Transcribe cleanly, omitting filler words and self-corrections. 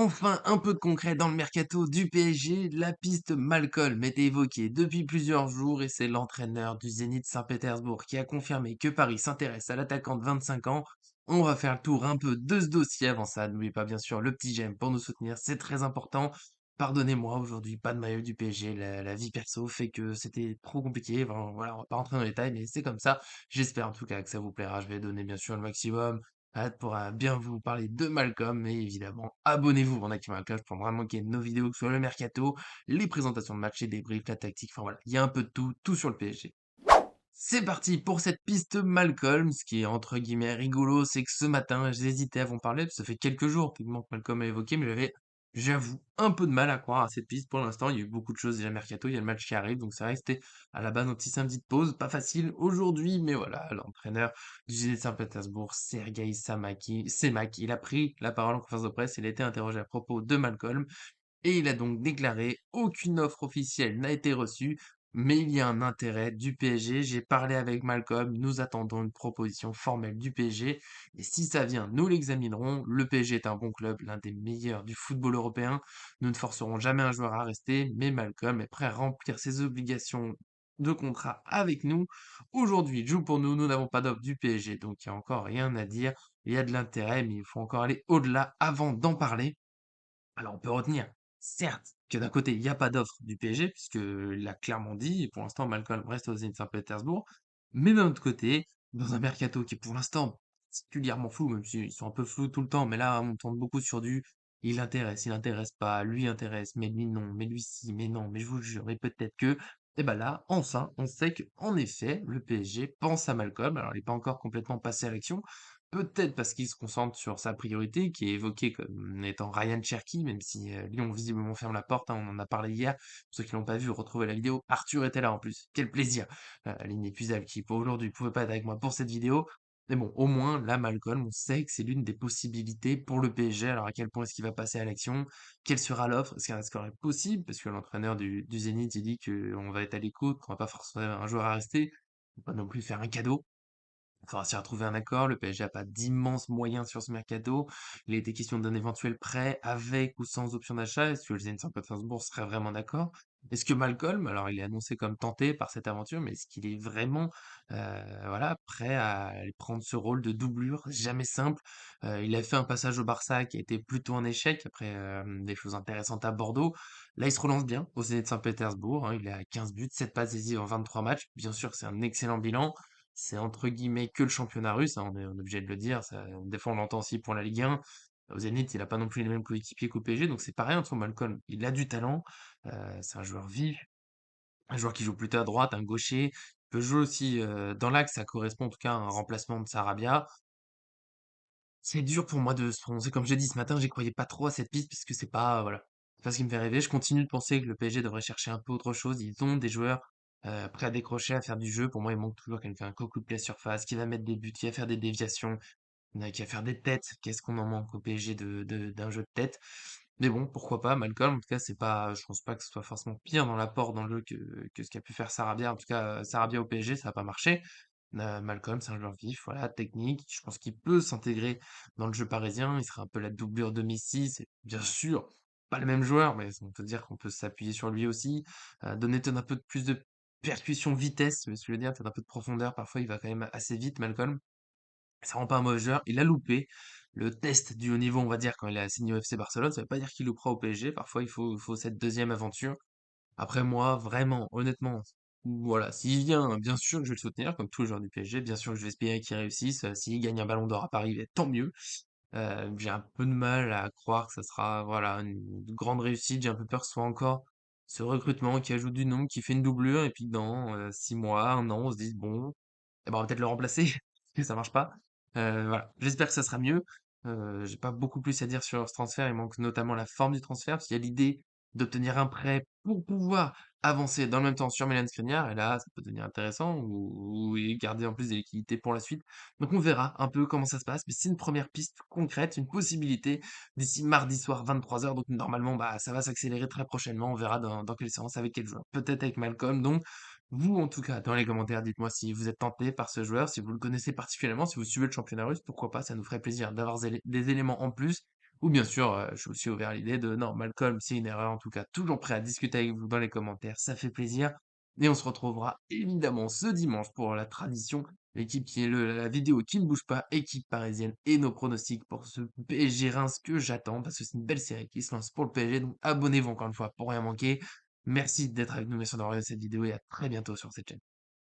Enfin, un peu de concret dans le mercato du PSG, la piste Malcolm était évoquée depuis plusieurs jours et c'est l'entraîneur du Zénith Saint-Pétersbourg qui a confirmé que Paris s'intéresse à l'attaquant de 25 ans. On va faire le tour un peu de ce dossier avant ça. N'oubliez pas bien sûr le petit j'aime pour nous soutenir, c'est très important. Pardonnez-moi aujourd'hui, pas de maillot du PSG, la vie perso fait que c'était trop compliqué. Enfin, voilà, on va pas rentrer dans les détails, mais c'est comme ça. J'espère en tout cas que ça vous plaira. Je vais donner bien sûr le maximum. Hâte pour bien vous parler de Malcolm et évidemment, abonnez-vous pour activer la cloche pour vraiment qu'il y ait nos vidéos sur le mercato, les présentations de matchs, les débriefs, la tactique, enfin voilà, il y a un peu de tout, tout sur le PSG. C'est parti pour cette piste Malcolm. Ce qui est entre guillemets rigolo, c'est que ce matin, j'hésitais à vous en parler, parce que ça fait quelques jours qu'il manque Malcolm à évoquer, mais j'avoue, un peu de mal à croire à cette piste pour l'instant. Il y a eu beaucoup de choses déjà mercato, il y a le match qui arrive, donc c'est vrai que c'était à la base un petit samedi de pause, pas facile aujourd'hui, mais voilà, l'entraîneur du Zénith de Saint-Pétersbourg, Sergei Semak, il a pris la parole en conférence de presse, il a été interrogé à propos de Malcolm, et il a donc déclaré: «Aucune offre officielle n'a été reçue, mais il y a un intérêt du PSG. J'ai parlé avec Malcolm, nous attendons une proposition formelle du PSG et si ça vient, nous l'examinerons. Le PSG est un bon club, l'un des meilleurs du football européen. Nous ne forcerons jamais un joueur à rester, mais Malcolm est prêt à remplir ses obligations de contrat avec nous. Aujourd'hui, il joue pour nous, nous n'avons pas d'offre du PSG, donc il y a encore rien à dire. Il y a de l'intérêt, mais il faut encore aller au-delà avant d'en parler.» Alors on peut retenir, certes, que d'un côté, il y a pas d'offre du PSG puisqu'il l'a clairement dit et pour l'instant Malcolm reste au Zénith Saint-Pétersbourg. Mais d'un autre côté, dans un mercato qui est pour l'instant particulièrement flou, même s'ils sont un peu flous tout le temps, mais là on tourne beaucoup sur du il intéresse pas, lui intéresse, mais lui non, mais lui si, mais non, mais je vous le jure, mais peut-être que. Et ben là, enfin, on sait que en effet, le PSG pense à Malcolm. Alors il n'est pas encore complètement passé à l'action, peut-être parce qu'il se concentre sur sa priorité, qui est évoquée comme étant Ryan Cherki, même si Lyon visiblement ferme la porte, hein, on en a parlé hier. Pour ceux qui l'ont pas vu, retrouvez la vidéo. Arthur était là en plus. Quel plaisir. L'inépuisable qui, pour aujourd'hui, pouvait pas être avec moi pour cette vidéo. Mais bon, au moins, là, Malcolm, on sait que c'est l'une des possibilités pour le PSG. Alors, à quel point est-ce qu'il va passer à l'action? Quelle sera l'offre? Est-ce qu'un score est possible? Parce que l'entraîneur du Zénith, il dit qu'on va être à l'écoute, qu'on va pas forcer un joueur à rester. On va pas non plus faire un cadeau. Il faudra s'y retrouver un accord. Le PSG a pas d'immenses moyens sur ce mercato. Il a été question d'un éventuel prêt avec ou sans option d'achat. Est-ce que le Zenit Saint-Pétersbourg serait vraiment d'accord? Est-ce que Malcolm, alors il est annoncé comme tenté par cette aventure, mais est-ce qu'il est vraiment voilà, prêt à aller prendre ce rôle de doublure? Jamais simple. Il a fait un passage au Barça qui a été plutôt un échec après des choses intéressantes à Bordeaux. Là, il se relance bien au Zenit Saint-Pétersbourg, hein. Il est à 15 buts, 7 passes décisives en 23 matchs. Bien sûr, c'est un excellent bilan. C'est entre guillemets que le championnat russe, hein, on est obligé de le dire. Ça, des fois, on l'entend aussi pour la Ligue 1. Au Zénith, il a pas non plus les mêmes coéquipiers qu'au PSG, donc c'est pareil entre Malcolm. Il a du talent, c'est un joueur vif, un joueur qui joue plutôt à droite, un gaucher. Il peut jouer aussi dans l'axe, ça correspond en tout cas à un remplacement de Sarabia. C'est dur pour moi de se prononcer. Comme j'ai dit ce matin, j'y croyais pas trop à cette piste parce que c'est pas, voilà, c'est pas ce qui me fait rêver. Je continue de penser que le PSG devrait chercher un peu autre chose. Ils ont des joueurs prêts à décrocher, à faire du jeu. Pour moi, il manque toujours quelqu'un, un coup de pied à surface, qui va mettre des buts, qui va faire des déviations, qui va faire des têtes. Qu'est-ce qu'on en manque au PSG d'un jeu de tête? Mais bon, pourquoi pas, Malcolm, en tout cas, c'est pas, je pense pas que ce soit forcément pire dans l'apport dans le jeu que ce qu'a pu faire Sarabia. En tout cas, Sarabia au PSG, ça a pas marché. Malcolm, c'est un joueur vif, voilà, technique. Je pense qu'il peut s'intégrer dans le jeu parisien. Il sera un peu la doublure de Messi. C'est bien sûr pas le même joueur, mais on peut dire qu'on peut s'appuyer sur lui aussi. Donner peut-être un peu de plus de percussion, vitesse, tu vois ce que je veux dire, peut-être un peu de profondeur. Parfois, il va quand même assez vite, Malcolm. Ça rend pas un mauvais joueur. Il a loupé le test du haut niveau, on va dire, quand il a signé au FC Barcelone. Ça veut pas dire qu'il loupera au PSG. Parfois, il faut cette deuxième aventure. Après, moi, vraiment, honnêtement, voilà, s'il vient, bien sûr que je vais le soutenir, comme tous les joueurs du PSG. Bien sûr que je vais espérer qu'il réussisse. S'il gagne un ballon d'or à Paris, ben, tant mieux. J'ai un peu de mal à croire que ça sera, voilà, une grande réussite. J'ai un peu peur que ce soit encore ce recrutement qui ajoute du nombre, qui fait une doublure, et puis dans 6 mois, un an, on se dise, bon, eh ben, on va peut-être le remplacer, parce que ça marche pas. Voilà. J'espère que ça sera mieux. J'ai pas beaucoup plus à dire sur ce transfert. Il manque notamment la forme du transfert, parce qu'il y a l'idée d'obtenir un prêt pour pouvoir avancer dans le même temps sur Milan Skriniar, et là, ça peut devenir intéressant, et garder en plus des liquidités pour la suite. Donc on verra un peu comment ça se passe, mais c'est une première piste concrète, une possibilité d'ici mardi soir 23 h. Donc normalement, bah, ça va s'accélérer très prochainement. On verra dans quelle séance, avec quel joueur. Peut-être avec Malcolm. Donc vous, en tout cas, dans les commentaires, dites-moi si vous êtes tenté par ce joueur, si vous le connaissez particulièrement, si vous suivez le championnat russe, pourquoi pas, ça nous ferait plaisir d'avoir des éléments en plus. Ou bien sûr, je suis aussi ouvert à l'idée de: «Non, Malcolm, c'est une erreur». En tout cas, toujours prêt à discuter avec vous dans les commentaires, ça fait plaisir et on se retrouvera évidemment ce dimanche pour la tradition, l'équipe qui est la vidéo qui ne bouge pas, équipe parisienne et nos pronostics pour ce PSG Reims que j'attends parce que c'est une belle série qui se lance pour le PSG, donc abonnez-vous encore une fois pour rien manquer. Merci d'être avec nous, merci d'avoir regardé cette vidéo et à très bientôt sur cette chaîne.